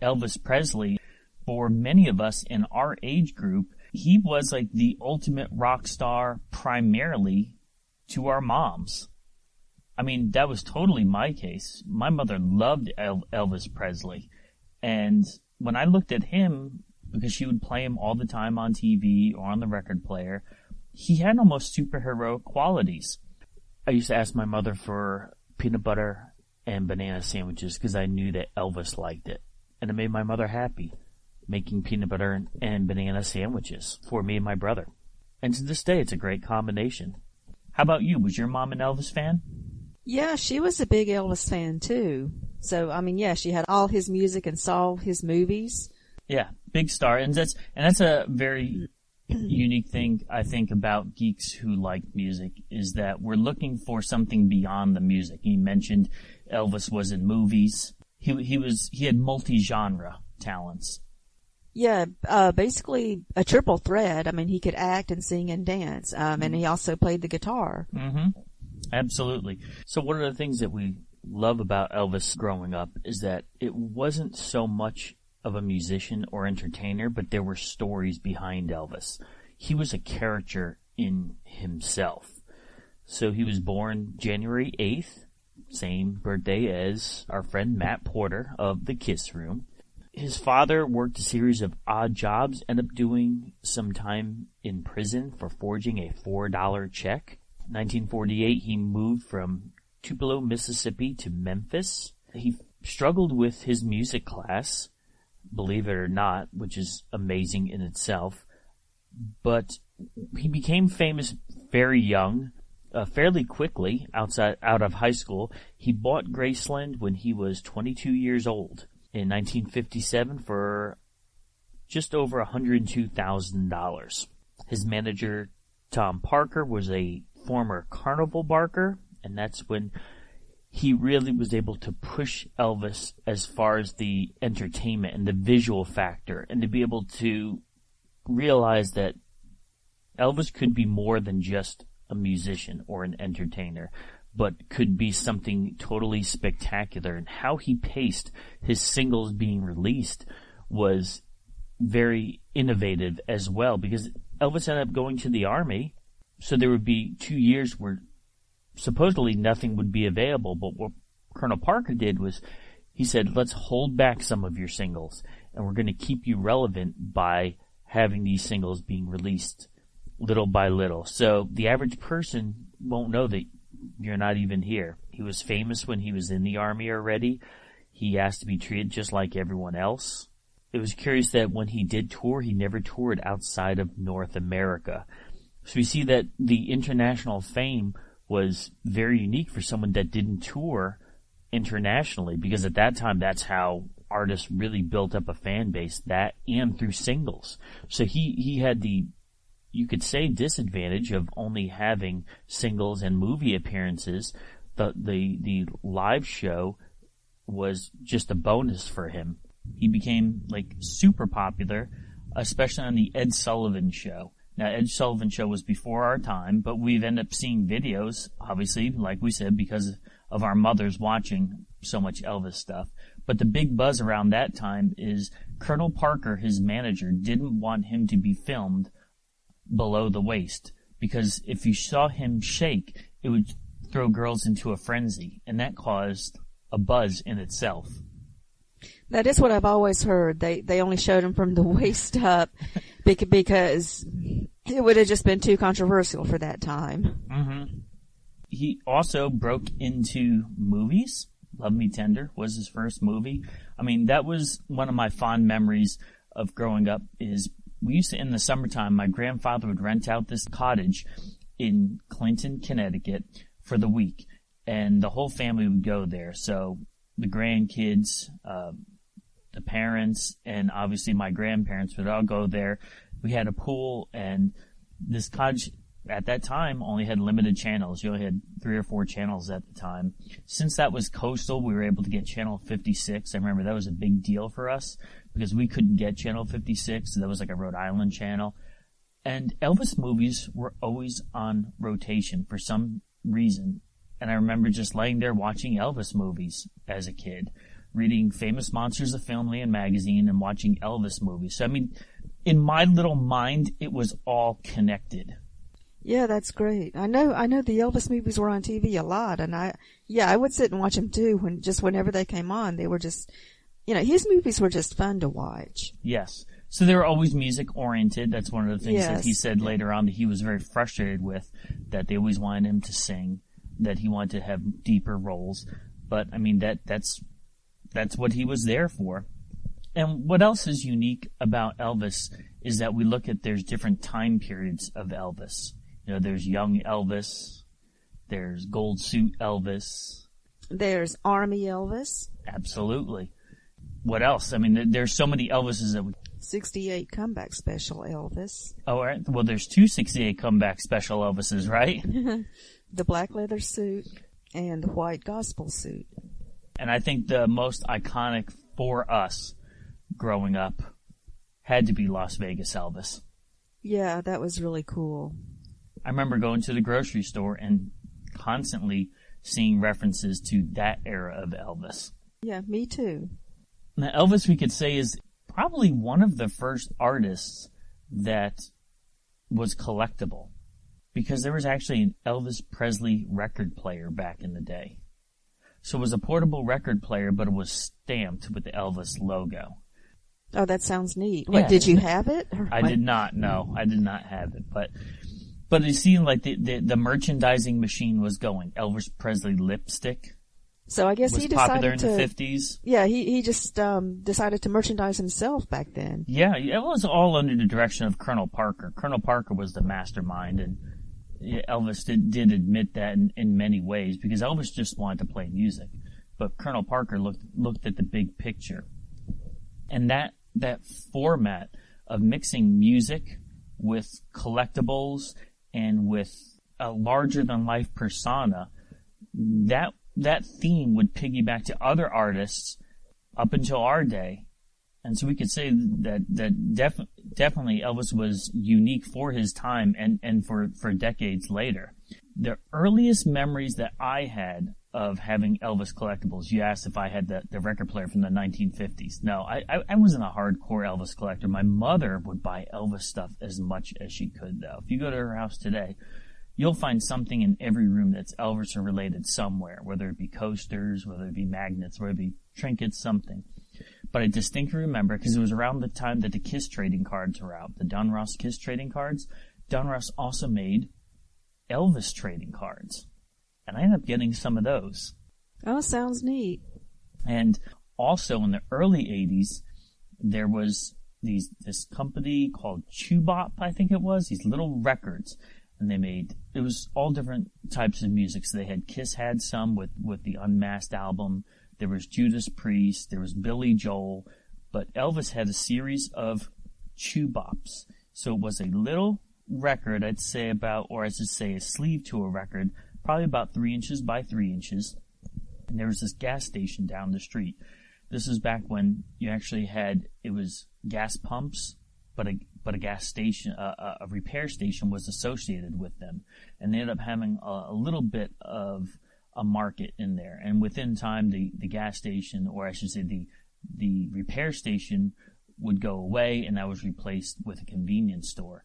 Elvis Presley, for many of us in our age group, he was like the ultimate rock star primarily to our moms. I mean, that was totally my case. My mother loved Elvis Presley. And when I looked at him, because she would play him all the time on TV or on the record player, he had almost superhero qualities. I used to ask my mother for peanut butter and banana sandwiches because I knew that Elvis liked it. And it made my mother happy, making peanut butter and banana sandwiches for me and my brother. And to this day, it's a great combination. How about you? Was your mom an Elvis fan? Yeah, she was a big Elvis fan too. So, I mean, yeah, she had all his music and saw his movies. Yeah, big star. And that's a very unique thing, I think, about geeks who like music, is that we're looking for something beyond the music. You mentioned Elvis was in movies. He had multi-genre talents. Yeah, basically a triple threat. I mean, he could act and sing and dance. And he also played the guitar. Mm-hmm. Absolutely. So one of the things that we love about Elvis growing up is that it wasn't so much of a musician or entertainer, but there were stories behind Elvis. He was a character in himself. So he was born January 8th, same birthday as our friend Matt Porter of the Kiss Room. His father worked a series of odd jobs, ended up doing some time in prison for forging a $4 check. In 1948, he moved from Tupelo, Mississippi to Memphis. He struggled with his music class, believe it or not, which is amazing in itself. But he became famous very young, fairly quickly out of high school. He bought Graceland when he was 22 years old in 1957 for just over $102,000. His manager, Tom Parker, was a former carnival barker, and that's when he really was able to push Elvis as far as the entertainment and the visual factor, and to be able to realize that Elvis could be more than just a musician or an entertainer, but could be something totally spectacular. And how he paced his singles being released was very innovative as well, because Elvis ended up going to the Army, so there would be 2 years where supposedly nothing would be available. But what Colonel Parker did was he said, let's hold back some of your singles, and we're going to keep you relevant by having these singles being released little by little. So the average person won't know that you're not even here. He was famous when he was in the Army already. He asked to be treated just like everyone else. It was curious that when he did tour, he never toured outside of North America. So we see that the international fame was very unique for someone that didn't tour internationally, because at that time, that's how artists really built up a fan base, that and through singles. So he had the, you could say, disadvantage of only having singles and movie appearances. The live show was just a bonus for him. He became like super popular, especially on the Ed Sullivan Show. Now, Ed Sullivan Show was before our time, but we've ended up seeing videos, obviously, like we said, because of our mothers watching so much Elvis stuff. But the big buzz around that time is Colonel Parker, his manager, didn't want him to be filmed below the waist, because if you saw him shake, it would throw girls into a frenzy, and that caused a buzz in itself. That is what I've always heard. They only showed him from the waist up because it would have just been too controversial for that time. Mm-hmm. He also broke into movies. Love Me Tender was his first movie. I mean, that was one of my fond memories of growing up. Is we used to, in the summertime, my grandfather would rent out this cottage in Clinton, Connecticut for the week, and the whole family would go there. So the grandkids, the parents, and obviously my grandparents would all go there. We had a pool, and this cottage at that time only had limited channels. You only had 3 or 4 channels at the time. Since that was coastal, we were able to get channel 56. I remember that was a big deal for us because we couldn't get channel 56. So that was like a Rhode Island channel. And Elvis movies were always on rotation for some reason. And I remember just laying there watching Elvis movies as a kid. reading Famous Monsters of Filmland magazine and watching Elvis movies. So, I mean, in my little mind, it was all connected. Yeah, that's great. I know the Elvis movies were on TV a lot, and I would sit and watch them too whenever they came on. They were just, his movies were just fun to watch. Yes. So they were always music oriented. That's one of the things that he said Yeah. later on that he was very frustrated with, that they always wanted him to sing, that he wanted to have deeper roles. But I mean, that's what he was there for. And what else is unique about Elvis is that we look at there's different time periods of Elvis. There's young Elvis, there's gold suit Elvis. There's Army Elvis. Absolutely. What else? I mean, there's so many Elvises that we... 68 comeback special Elvis. Oh, all right. Well, there's 2 68 comeback special Elvises, right? The black leather suit and the white gospel suit. And I think the most iconic for us growing up had to be Las Vegas Elvis. Yeah, that was really cool. I remember going to the grocery store and constantly seeing references to that era of Elvis. Yeah, me too. Now, Elvis, we could say, is probably one of the first artists that was collectible, because there was actually an Elvis Presley record player back in the day. So it was a portable record player, but it was stamped with the Elvis logo. Oh, that sounds neat. Yeah. What, did you have it? I did not. No, I did not have it. But you see, like the merchandising machine was going. Elvis Presley lipstick So I guess was he popular decided in to. the 50s. Yeah, he just decided to merchandise himself back then. Yeah, it was all under the direction of Colonel Parker. Colonel Parker was the mastermind, and Elvis did admit that in many ways, because Elvis just wanted to play music. But Colonel Parker looked at the big picture. And that format of mixing music with collectibles and with a larger-than-life persona, that theme would piggyback to other artists up until our day. And so we could say that definitely Elvis was unique for his time and for decades later. The earliest memories that I had of having Elvis collectibles, you asked if I had the record player from the 1950s. No, I wasn't a hardcore Elvis collector. My mother would buy Elvis stuff as much as she could, though. If you go to her house today, you'll find something in every room that's Elvis or related somewhere, whether it be coasters, whether it be magnets, whether it be trinkets, something. But I distinctly remember, because it was around the time that the Kiss trading cards were out, the Donruss Kiss trading cards. Donruss also made Elvis trading cards. And I ended up getting some of those. Oh, sounds neat. And also in the early 80s, there was this company called Chewbop, I think it was, these little records. And it was all different types of music. So they had Kiss had some with the Unmasked album. There was Judas Priest. There was Billy Joel. But Elvis had a series of Chewbops. So it was a little record, I'd say a sleeve to a record, probably about 3 inches by 3 inches. And there was this gas station down the street. This was back when you actually it was gas pumps, but a gas station, a repair station was associated with them. And they ended up having a little bit of a market in there. And within time, the gas station, or I should say the repair station, would go away, and that was replaced with a convenience store.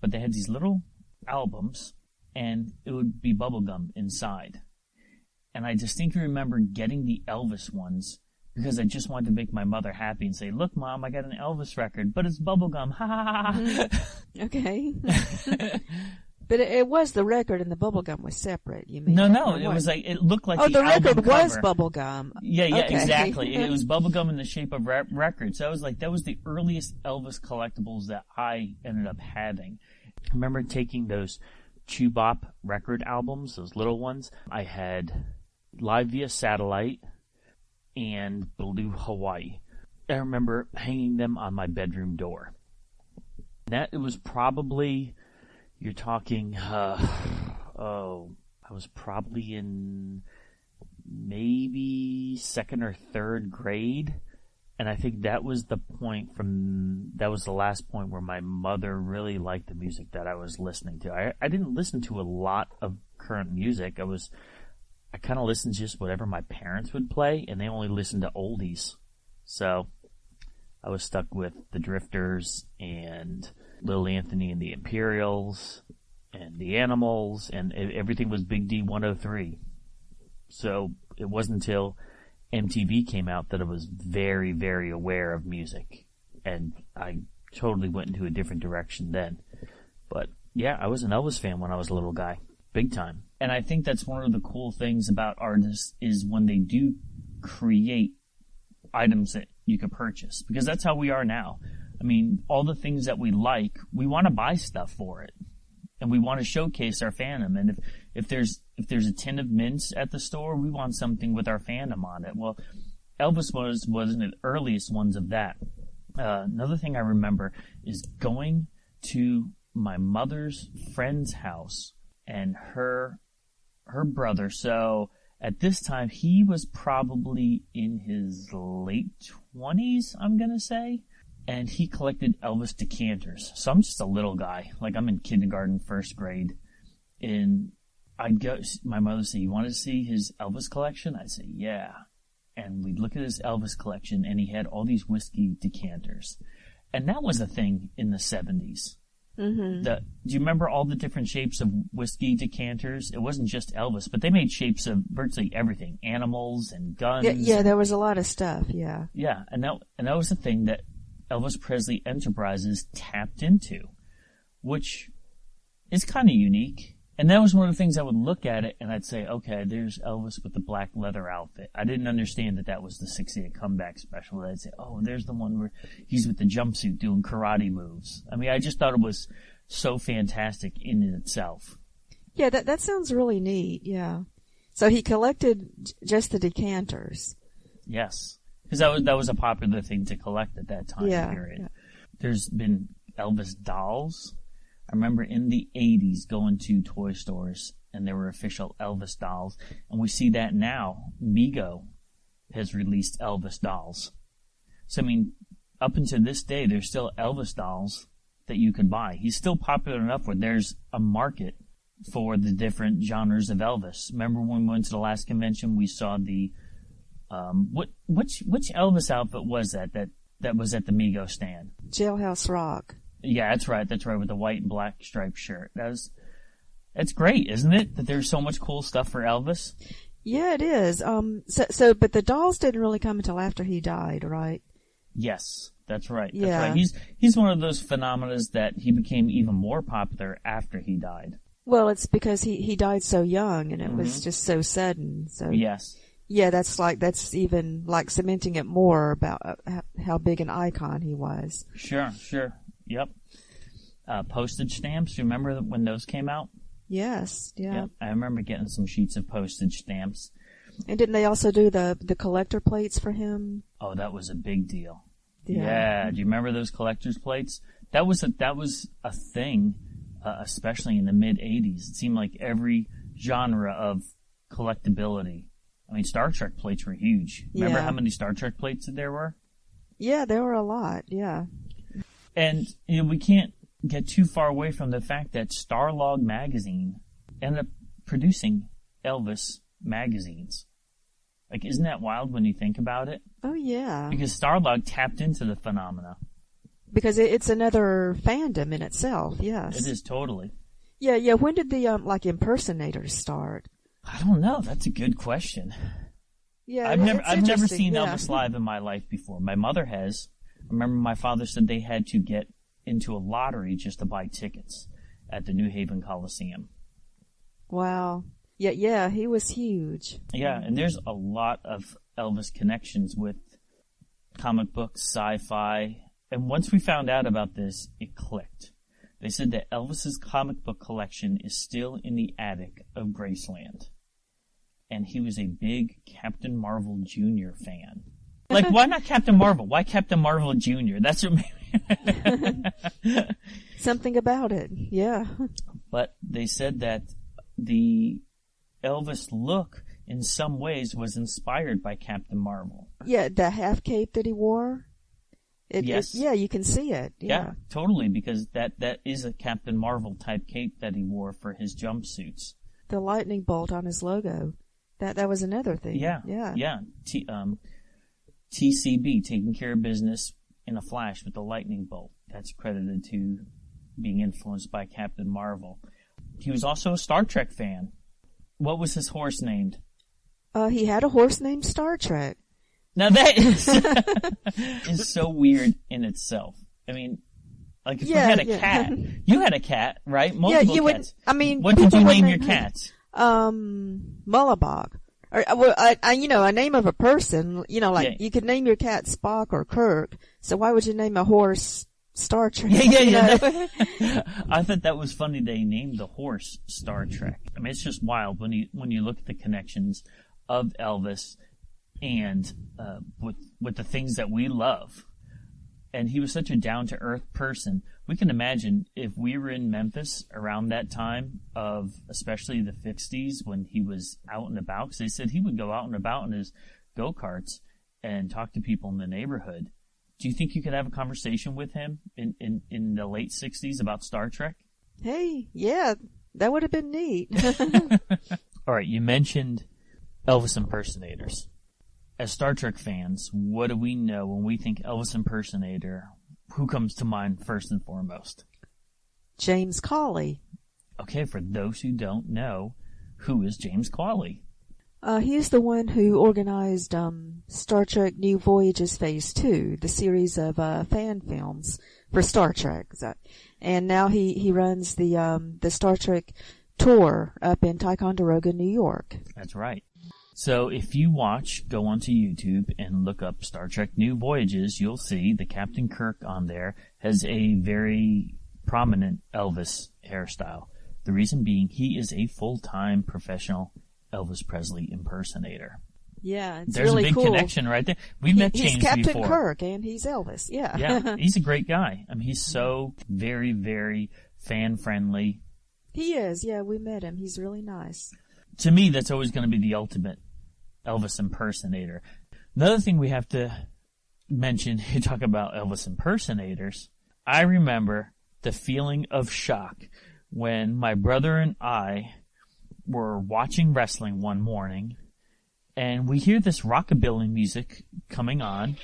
But they had these little albums, and it would be bubblegum inside. And I distinctly remember getting the Elvis ones because I just wanted to make my mother happy and say, "Look, Mom, I got an Elvis record, but it's bubblegum." Ha ha ha. Okay. But it was the record and the bubblegum was separate, you mean? No, it was like, it looked like the album record was cover. bubblegum. Yeah, Okay. exactly. It was bubblegum in the shape of records. So that was the earliest Elvis collectibles that I ended up having. I remember taking those Chewbop record albums, those little ones. I had Live Via Satellite and Blue Hawaii. I remember hanging them on my bedroom door. It was probably, you're talking, I was probably in maybe second or third grade. And I think that was the last point where my mother really liked the music that I was listening to. I didn't listen to a lot of current music. I kind of listened to just whatever my parents would play, and they only listened to oldies. So I was stuck with the Drifters and Little Anthony and the Imperials and the Animals, and everything was Big D 103. So it wasn't until MTV came out that I was very, very aware of music, and I totally went into a different direction then. But yeah, I was an Elvis fan when I was a little guy, big time. And I think that's one of the cool things about artists is when they do create items that you could purchase, because that's how we are now. I mean, all the things that we like, we want to buy stuff for it, and we want to showcase our fandom. And if there's a tin of mints at the store, we want something with our fandom on it. Well, Elvis was one of the earliest ones of that. Another thing I remember is going to my mother's friend's house and her brother. So at this time, he was probably in his late 20s, I'm going to say. And he collected Elvis decanters. So I'm just a little guy. Like, I'm in kindergarten, first grade. And my mother would say, "You want to see his Elvis collection?" I'd say, "Yeah." And we'd look at his Elvis collection, and he had all these whiskey decanters. And that was a thing in the 70s. Mm-hmm. Do you remember all the different shapes of whiskey decanters? It wasn't just Elvis, but they made shapes of virtually everything. Animals and guns. Yeah, there was a lot of stuff, yeah. Yeah, and that was the thing that Elvis Presley Enterprises tapped into, which is kind of unique. And that was one of the things I would look at it and I'd say, okay, there's Elvis with the black leather outfit. I didn't understand that was the 68 comeback special. I'd say, oh, there's the one where he's with the jumpsuit doing karate moves. I mean, I just thought it was so fantastic in itself. Yeah, that sounds really neat, yeah. So he collected just the decanters. Yes, because that was a popular thing to collect at that time period. Yeah. There's been Elvis Dolls. I remember in the 80s going to toy stores and there were official Elvis dolls. And we see that now. Mego has released Elvis Dolls. So, I mean, up until this day, there's still Elvis dolls that you can buy. He's still popular enough where there's a market for the different genres of Elvis. Remember when we went to the last convention, we saw the, which Elvis outfit was that was at the Mego stand? Jailhouse Rock. Yeah, that's right, with the white and black striped shirt. That's great, isn't it? That there's so much cool stuff for Elvis? Yeah, it is. But the dolls didn't really come until after he died, right? Yes, that's right. Yeah. That's right. He's one of those phenomena that he became even more popular after he died. Well, it's because he died so young and it was just so sudden. So yes. Yeah, that's even like cementing it more about how big an icon he was. Sure. Yep. Postage stamps. You remember when those came out? Yes. Yeah. Yep. I remember getting some sheets of postage stamps. And didn't they also do the collector plates for him? Oh, that was a big deal. Yeah. Do you remember those collector's plates? That was a thing, especially in the mid '80s. It seemed like every genre of collectability. I mean, Star Trek plates were huge. Remember how many Star Trek plates there were? Yeah, there were a lot. Yeah. And we can't get too far away from the fact that StarPodLog magazine ended up producing Elvis magazines. Like, isn't that wild when you think about it? Oh, yeah. Because StarPodLog tapped into the phenomena. Because it's another fandom in itself, yes. It is totally. Yeah. When did the, impersonators start? I don't know. That's a good question. Yeah, I've never seen Elvis live in my life before. My mother has. I remember my father said they had to get into a lottery just to buy tickets at the New Haven Coliseum. Wow. Yeah, he was huge. Yeah, and there's a lot of Elvis connections with comic books, sci-fi. And once we found out about this, it clicked. They said that Elvis's comic book collection is still in the attic of Graceland. And he was a big Captain Marvel Jr. fan. Like, why not Captain Marvel? Why Captain Marvel Jr.? That's what made me... Something about it, yeah. But they said that the Elvis look, in some ways, was inspired by Captain Marvel. Yeah, the half cape that he wore. Yes. Yeah, you can see it. Yeah, totally, because that is a Captain Marvel type cape that he wore for his jumpsuits. The lightning bolt on his logo. That was another thing. Yeah. TCB, taking care of business in a flash with a lightning bolt. That's credited to being influenced by Captain Marvel. He was also a Star Trek fan. What was his horse named? He had a horse named Star Trek. Now that is so weird in itself. I mean, like if we had a cat, you had a cat, right? Multiple cats. What did you name your cats? Mullabog. Or, well, a name of a person, you could name your cat Spock or Kirk, so why would you name a horse Star Trek? I thought that was funny they named the horse Star Trek. I mean, it's just wild when you look at the connections of Elvis and with the things that we love. And he was such a down-to-earth person. We can imagine if we were in Memphis around that time of especially the 60s when he was out and about, because they said he would go out and about in his go-karts and talk to people in the neighborhood. Do you think you could have a conversation with him in the late 60s about Star Trek? Hey, yeah, that would have been neat. All right, you mentioned Elvis Impersonators. As Star Trek fans, what do we know when we think Elvis Impersonator? Who comes to mind first and foremost? James Cawley. Okay, for those who don't know, who is James Cawley? He's the one who organized Star Trek New Voyages Phase 2, the series of fan films for Star Trek. And now he runs the Star Trek tour up in Ticonderoga, New York. That's right. So if you go onto YouTube and look up Star Trek New Voyages, you'll see the Captain Kirk on there has a very prominent Elvis hairstyle. The reason being he is a full-time professional Elvis Presley impersonator. Yeah, it's There's really a big cool. connection right there. We've met James before. He's Captain Kirk and he's Elvis. Yeah. Yeah, he's a great guy. I mean, he's so very, very fan-friendly. He is. Yeah, we met him. He's really nice. To me, that's always going to be the ultimate Elvis impersonator. Another thing we have to mention, you talk about Elvis impersonators. I remember the feeling of shock when my brother and I were watching wrestling one morning and we hear this rockabilly music coming on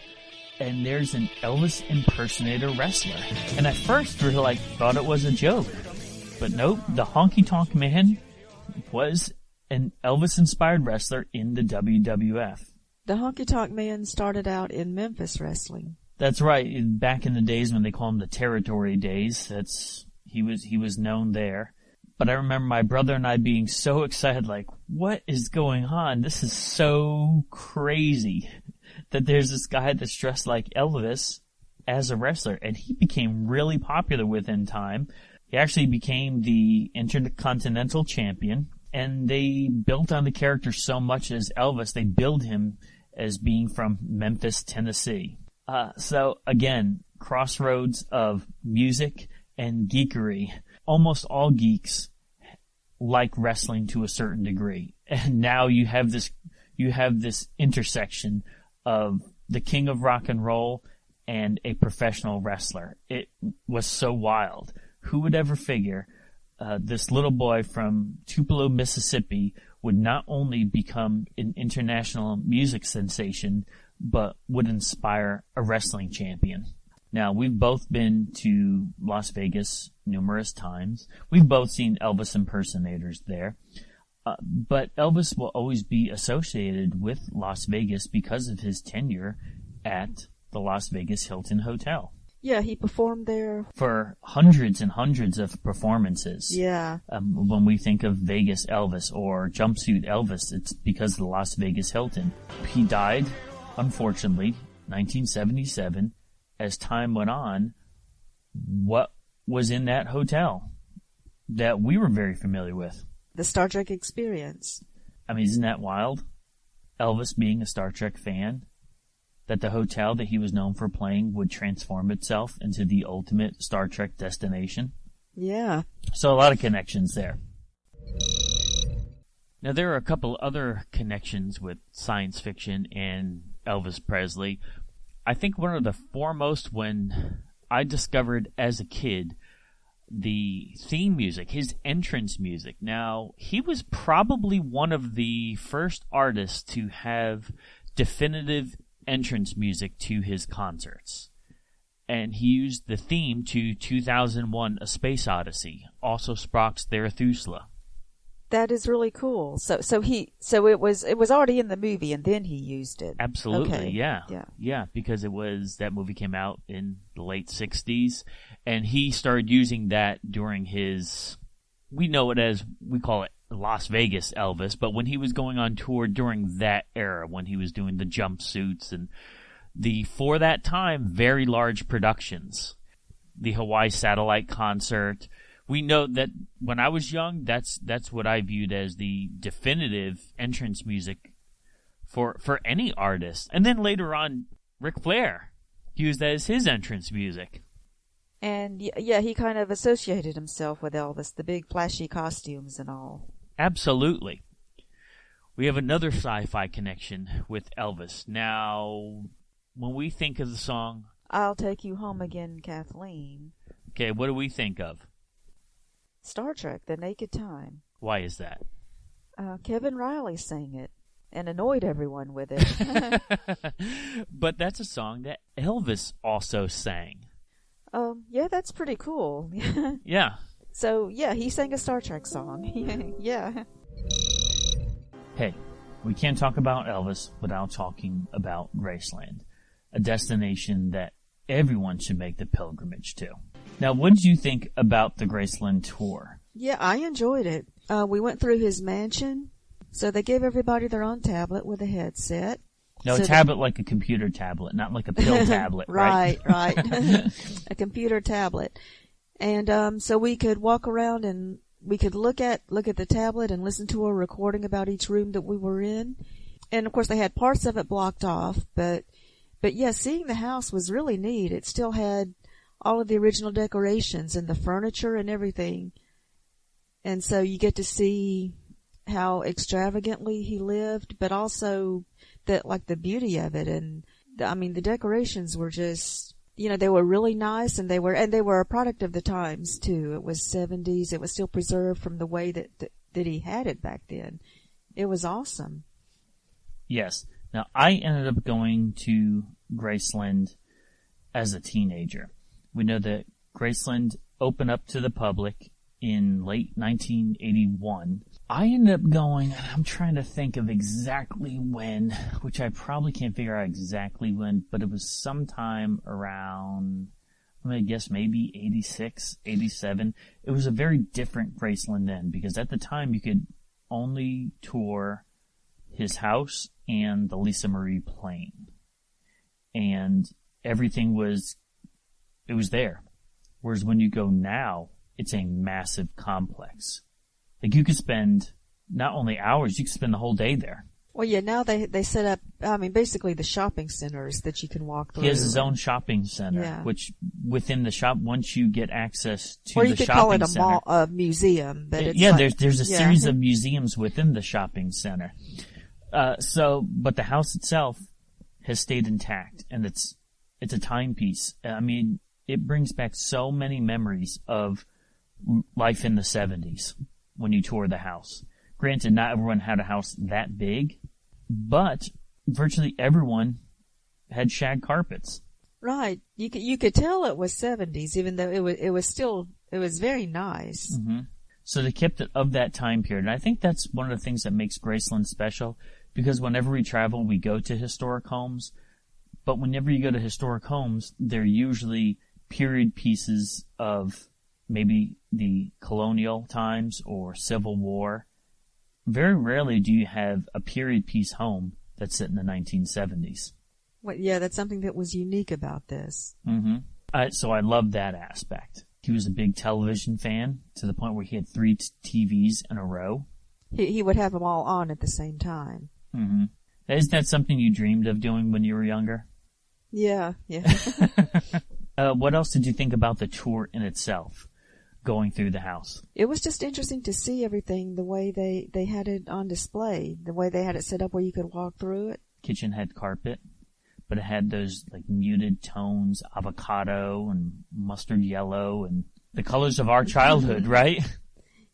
and there's an Elvis impersonator wrestler. And at first we thought it was a joke. But nope, the Honky Tonk Man was an Elvis-inspired wrestler in the WWF. The Honky Tonk Man started out in Memphis wrestling. That's right. Back in the days when they call them the territory days, he was known there. But I remember my brother and I being so excited, like, what is going on? This is so crazy that there's this guy that's dressed like Elvis as a wrestler. And he became really popular within time. He actually became the Intercontinental Champion. And they built on the character so much as Elvis, they billed him as being from Memphis, Tennessee. So again, crossroads of music and geekery. Almost all geeks like wrestling to a certain degree. And now you have this intersection of the king of rock and roll and a professional wrestler. It was so wild. Who would ever figure this little boy from Tupelo, Mississippi would not only become an international music sensation, but would inspire a wrestling champion. Now, we've both been to Las Vegas numerous times. We've both seen Elvis impersonators there. But Elvis will always be associated with Las Vegas because of his tenure at the Las Vegas Hilton Hotel. Yeah, he performed there for hundreds and hundreds of performances. Yeah. When we think of Vegas Elvis or Jumpsuit Elvis, it's because of the Las Vegas Hilton. He died, unfortunately, 1977. As time went on, what was in that hotel that we were very familiar with? The Star Trek experience. I mean, isn't that wild? Elvis being a Star Trek fan, that the hotel that he was known for playing would transform itself into the ultimate Star Trek destination. Yeah. So a lot of connections there. Now, there are a couple other connections with science fiction and Elvis Presley. I think one of the foremost when I discovered as a kid the theme music, his entrance music. Now, he was probably one of the first artists to have definitive entrance music to his concerts. And he used the theme to 2001 A Space Odyssey, also Sprach's Zarathustra. That is really cool. So it was already in the movie and then he used it. Absolutely, okay. Yeah, because that movie came out in the late 60s, and he started using that during we call it Las Vegas Elvis, but when he was going on tour during that era, when he was doing the jumpsuits and for that time, very large productions. The Hawaii Satellite Concert. We know that when I was young, that's what I viewed as the definitive entrance music for any artist. And then later on, Ric Flair used that as his entrance music. And yeah, he kind of associated himself with Elvis, the big flashy costumes and all. Absolutely. We have another sci-fi connection with Elvis. Now, when we think of the song, I'll Take You Home Again, Kathleen. Okay, what do we think of? Star Trek, The Naked Time. Why is that? Kevin Riley sang it and annoyed everyone with it. But that's a song that Elvis also sang. Yeah, that's pretty cool. Yeah. So, yeah, he sang a Star Trek song. Yeah. Hey, we can't talk about Elvis without talking about Graceland, a destination that everyone should make the pilgrimage to. Now, what did you think about the Graceland tour? Yeah, I enjoyed it. We went through his mansion, so they gave everybody their own tablet with a headset. No, so a tablet like a computer tablet, not like a pill tablet, right? Right. A computer tablet. And so we could walk around and we could look at the tablet and listen to a recording about each room that we were in. And of course they had parts of it blocked off, but yeah, seeing the house was really neat. It still had all of the original decorations and the furniture and everything. And so you get to see how extravagantly he lived, but also the beauty of it. And the decorations were just, they were really nice, and they were a product of the times too. It was 70s. It was still preserved from the way that he had it back then. It was awesome. Yes. Now, I ended up going to Graceland as a teenager. We know that Graceland opened up to the public in late 1981. I ended up going, I'm trying to think of exactly when, which I probably can't figure out exactly when, but it was sometime around, I'm going to guess maybe 86, 87. It was a very different Graceland then, because at the time you could only tour his house and the Lisa Marie plane. And everything was there. Whereas when you go now, it's a massive complex. Like, you could spend not only hours, you could spend the whole day there. Well, yeah, now they set up, basically the shopping centers that you can walk through. He has his own shopping center, yeah. Which within the shop, once you get access to or the you could shopping call it a center, mall, a museum. But it's there's a series of museums within the shopping center. But the house itself has stayed intact, and it's a timepiece. It brings back so many memories of life in the 70s when you tour the house. Granted, not everyone had a house that big, but virtually everyone had shag carpets. Right. You could tell it was 70s, even though it was very nice. Mm-hmm. So they kept it of that time period. And I think that's one of the things that makes Graceland special, because whenever we travel, we go to historic homes. But whenever you go to historic homes, they're usually period pieces of maybe the colonial times or Civil War. Very rarely do you have a period piece home that's set in the 1970s. Well, yeah, that's something that was unique about this. Mm-hmm. So I love that aspect. He was a big television fan to the point where he had 3 TVs in a row. He would have them all on at the same time. Mm-hmm. Isn't that something you dreamed of doing when you were younger? Yeah. What else did you think about the tour in itself, going through the house? It was just interesting to see everything the way they had it on display, the way they had it set up where you could walk through it. Kitchen had carpet, but it had those muted tones, avocado and mustard yellow and the colors of our childhood, right?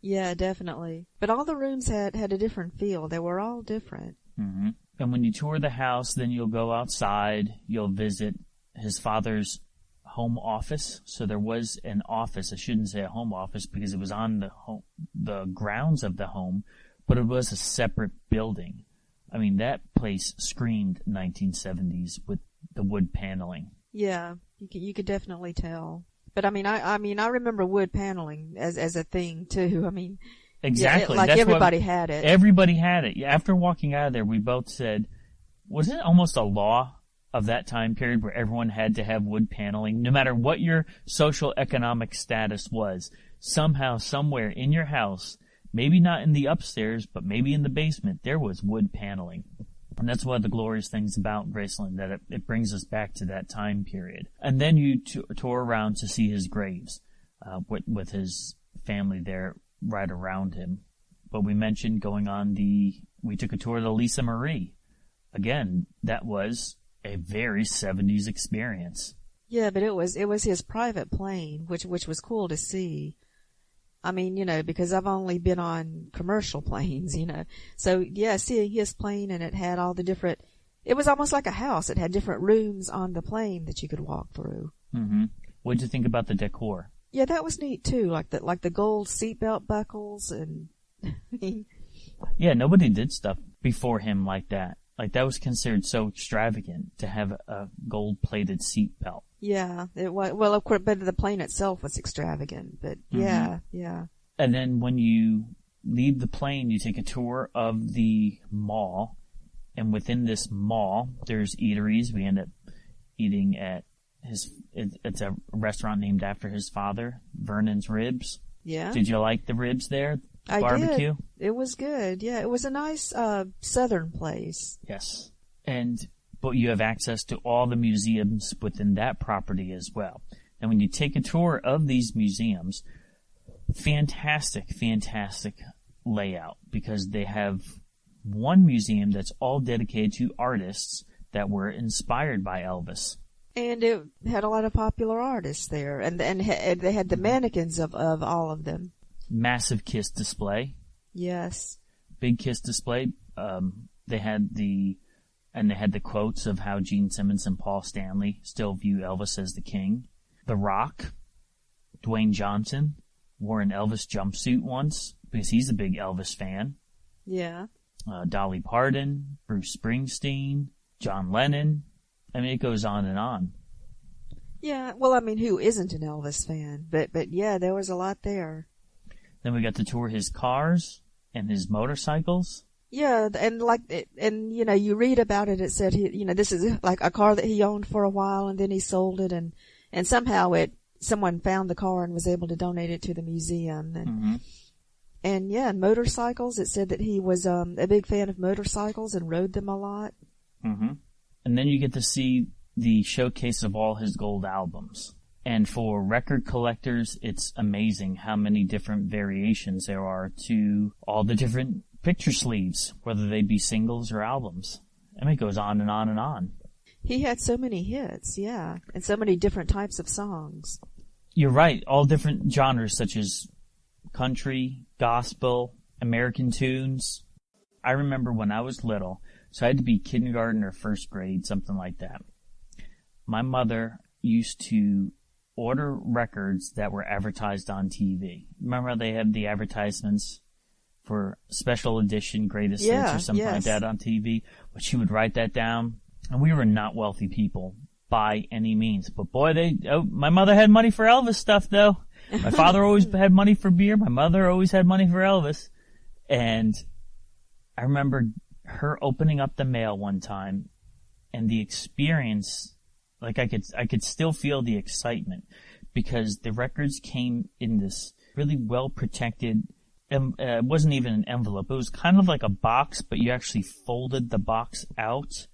Yeah, definitely. But all the rooms had a different feel. They were all different. Mm-hmm. And when you tour the house, then you'll go outside. You'll visit his father's home office. So there was an office. I shouldn't say a home office because it was on the grounds of the home, but it was a separate building. I mean, that place screamed 1970s with the wood paneling. Yeah, you could definitely tell. But I remember wood paneling as a thing too. I mean, exactly. Yeah, everybody had it. Everybody had it. After walking out of there, we both said, was it almost a law of that time period where everyone had to have wood paneling? No matter what your social economic status was, somehow, somewhere in your house, maybe not in the upstairs, but maybe in the basement, there was wood paneling. And that's one of the glorious things about Graceland, that it brings us back to that time period. And then you tour around to see his graves, with his family there right around him. But we mentioned we took a tour of the Lisa Marie. Again, that was a very 70s experience. Yeah, but it was his private plane, which was cool to see. I mean, because I've only been on commercial planes, So, yeah, seeing his plane, and it had all the different, it was almost like a house. It had different rooms on the plane that you could walk through. Mm-hmm. What did you think about the decor? Yeah, that was neat too, like the gold seatbelt buckles and, Yeah, nobody did stuff before him like that. Like, that was considered so extravagant to have a gold-plated seatbelt. Yeah, it was. Well, of course, but the plane itself was extravagant. But yeah. And then when you leave the plane, you take a tour of the mall, and within this mall, there's eateries. We end up eating at it's a restaurant named after his father, Vernon's Ribs. Yeah. Did you like the ribs there? Barbecue? Did. It was good. Yeah, it was a nice southern place. Yes. But you have access to all the museums within that property as well. And when you take a tour of these museums, fantastic layout, because they have one museum that's all dedicated to artists that were inspired by Elvis. And it had a lot of popular artists there, and they had the mannequins of all of them. Massive Kiss display. Yes. Big Kiss display. They had the quotes of how Gene Simmons and Paul Stanley still view Elvis as the king. The Rock, Dwayne Johnson, wore an Elvis jumpsuit once because he's a big Elvis fan. Yeah. Dolly Parton, Bruce Springsteen, John Lennon. I mean, it goes on and on. Yeah, well, I mean, who isn't an Elvis fan? But yeah, there was a lot there. Then we got to tour his cars and his motorcycles. Yeah, and you read about it. It said this is like a car that he owned for a while, and then he sold it, and somehow someone found the car and was able to donate it to the museum. And yeah, motorcycles. It said that he was a big fan of motorcycles and rode them a lot. Mm-hmm. And then you get to see the showcase of all his gold albums. And for record collectors, it's amazing how many different variations there are to all the different picture sleeves, whether they be singles or albums. I mean, it goes on and on and on. He had so many hits, yeah, and so many different types of songs. You're right. All different genres such as country, gospel, American tunes. I remember when I was little, so I had to be kindergarten or first grade, something like that. My mother used to order records that were advertised on TV. Remember how they have the advertisements for special edition greatest hits or something like that on TV? But she would write that down. And we were not wealthy people by any means. But boy, my mother had money for Elvis stuff though. My father always had money for beer. My mother always had money for Elvis. And I remember her opening up the mail one time and the experience, like I could still feel the excitement because the records came in this really well protected, it wasn't even an envelope. It was kind of like a box, but you actually folded the box out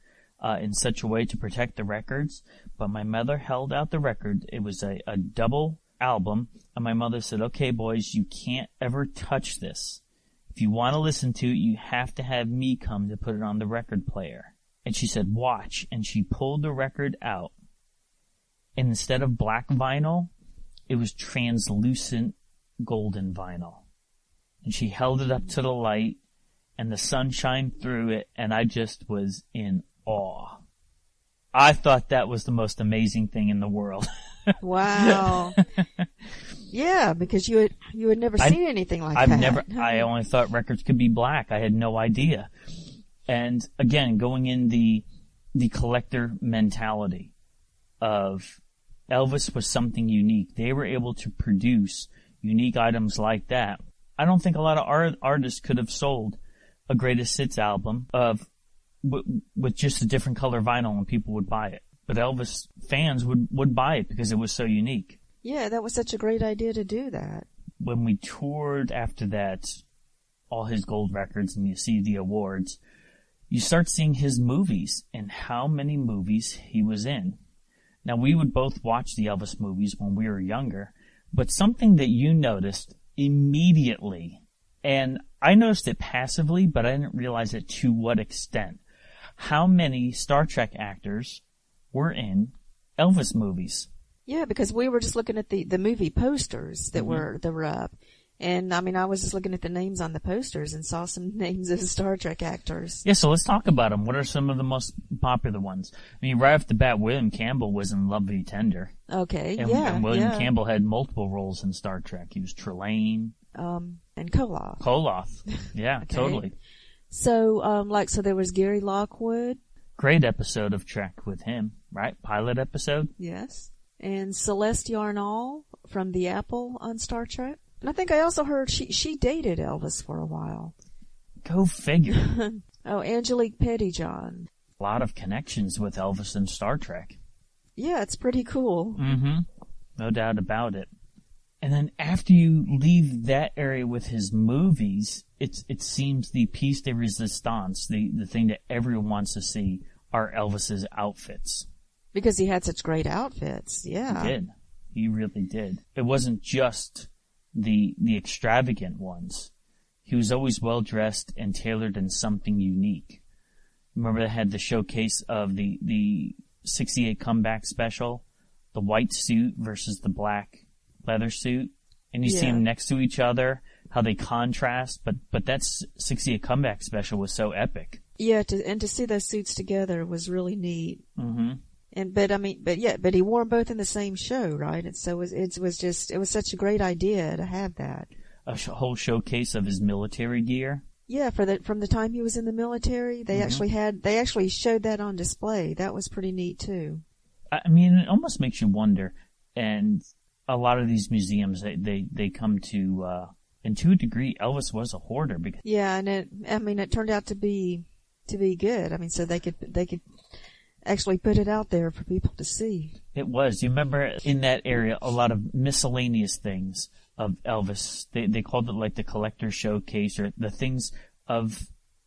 in such a way to protect the records. But my mother held out the record. It was a double album, and my mother said, "Okay, boys, you can't ever touch this. If you want to listen to it, you have to have me come to put it on the record player." And she said, "Watch." And she pulled the record out. And instead of black vinyl, it was translucent golden vinyl. And she held it up to the light, and the sun shined through it, and I just was in awe. I thought that was the most amazing thing in the world. Wow. Yeah, because you had never seen anything like that. I only thought records could be black. I had no idea. And again, going in the collector mentality of Elvis was something unique. They were able to produce unique items like that. I don't think a lot of artists could have sold a greatest hits album with just a different color vinyl and people would buy it. But Elvis fans would buy it because it was so unique. Yeah, that was such a great idea to do that. When we toured after that, all his gold records, and you see the awards, you start seeing his movies and how many movies he was in. Now, we would both watch the Elvis movies when we were younger, but something that you noticed immediately, and I noticed it passively, but I didn't realize it to what extent, how many Star Trek actors were in Elvis movies. Yeah, because we were just looking at the movie posters that were up. And I mean, I was just looking at the names on the posters and saw some names of Star Trek actors. Yeah, so let's talk about them. What are some of the most popular ones? I mean, right off the bat, William Campbell was in Love Me Tender. Okay, And William Campbell had multiple roles in Star Trek. He was Trelane. And Koloth. Koloth. Yeah, Okay. Totally. So, so there was Gary Lockwood. Great episode of Trek with him, right? Pilot episode. Yes. And Celeste Yarnall from The Apple on Star Trek. And I think I also heard she dated Elvis for a while. Go figure. Oh, Angelique Pettyjohn. A lot of connections with Elvis and Star Trek. Yeah, it's pretty cool. Mm-hmm. No doubt about it. And then after you leave that area with his movies, it seems the piece de resistance, the thing that everyone wants to see, are Elvis's outfits. Because he had such great outfits, yeah. He did. He really did. It wasn't just the extravagant ones. He was always well dressed and tailored in something unique. Remember they had the showcase of the 68 comeback special, the white suit versus the black leather suit, and you see them next to each other, how they contrast, but that 68 comeback special was so epic. Yeah, to see those suits together was really neat. Mm-hmm. But he wore them both in the same show, right? And so it was such a great idea to have that. A whole showcase of his military gear. Yeah, from the time he was in the military, they actually showed that on display. That was pretty neat too. I mean, it almost makes you wonder, and a lot of these museums, they come to, and to a degree, Elvis was a hoarder because. Yeah, and it turned out to be good. I mean, so they could actually put it out there for people to see. It was. You remember in that area, a lot of miscellaneous things of Elvis. They called it like the collector showcase, or the things of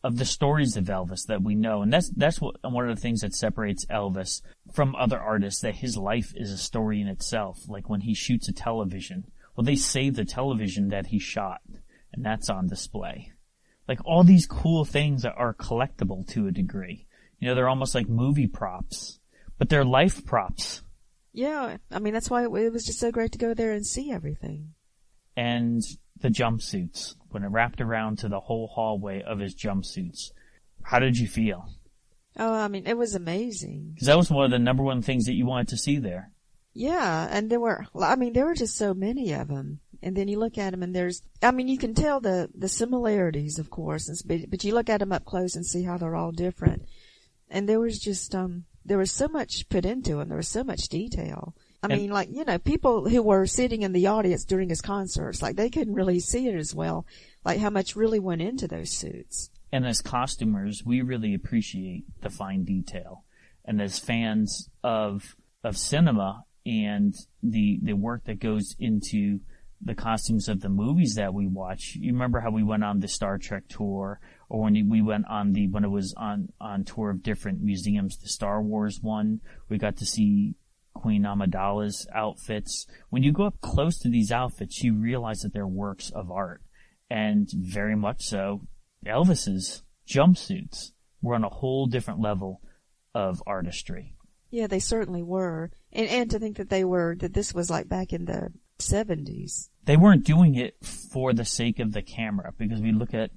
the stories of Elvis that we know. And that's one of the things that separates Elvis from other artists, that his life is a story in itself. Like when he shoots a television, well, they save the television that he shot, and that's on display. Like all these cool things are collectible to a degree. You know, they're almost like movie props, but they're life props. Yeah, I mean, that's why it was just so great to go there and see everything. And the jumpsuits, when it wrapped around to the whole hallway of his jumpsuits. How did you feel? Oh, I mean, it was amazing. Because that was one of the number one things that you wanted to see there. Yeah, and there were just so many of them. And then you look at them and you can tell the similarities, of course, but you look at them up close and see how they're all different. And there was just, there was so much put into them. There was so much detail. I mean, like, you know, people who were sitting in the audience during his concerts, like, they couldn't really see it as well, like how much really went into those suits. And as costumers, we really appreciate the fine detail. And as fans of cinema and the work that goes into the costumes of the movies that we watch, you remember how we went on the Star Trek tour, or when we went on when it was on tour of different museums, the Star Wars one, we got to see Queen Amidala's outfits. When you go up close to these outfits, you realize that they're works of art. And very much so, Elvis's jumpsuits were on a whole different level of artistry. Yeah, they certainly were. And to think that this was like back in the 70s. They weren't doing it for the sake of the camera, because we look at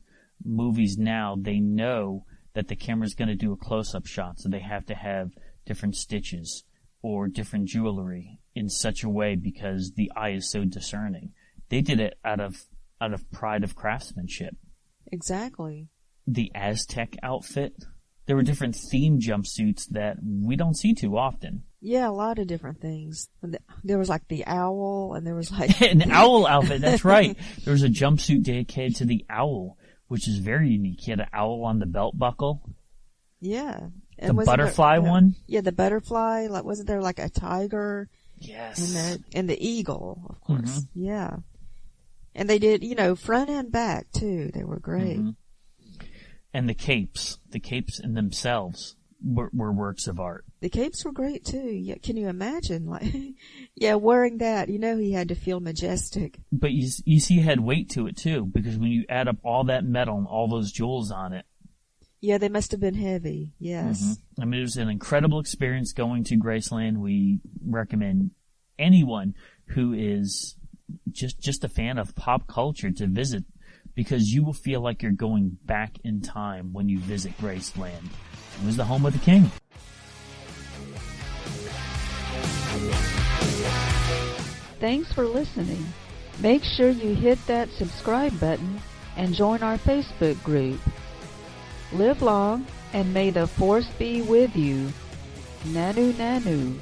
movies now, they know that the camera's going to do a close-up shot, so they have to have different stitches or different jewelry in such a way because the eye is so discerning. They did it out of pride of craftsmanship. Exactly. The Aztec outfit, there were different theme jumpsuits that we don't see too often. Yeah, a lot of different things. There was like the owl, and there was like... An owl outfit, that's right. There was a jumpsuit dedicated to the owl, which is very unique. He had an owl on the belt buckle. Yeah. And the butterfly one? Yeah, the butterfly. Like, wasn't there like a tiger? Yes. And the eagle, of course. Mm-hmm. Yeah. And they did, front and back too. They were great. Mm-hmm. And the capes in themselves were works of art. The capes were great too. Yeah, can you imagine? Like, yeah, wearing that, he had to feel majestic. But you see, he had weight to it too, because when you add up all that metal and all those jewels on it. Yeah, they must have been heavy. Yes. Mm-hmm. I mean, it was an incredible experience going to Graceland. We recommend anyone who is just a fan of pop culture to visit, because you will feel like you're going back in time when you visit Graceland. It was the home of the king. Thanks for listening. Make sure you hit that subscribe button and join our Facebook group. Live long, and may the force be with you. Nanu Nanu.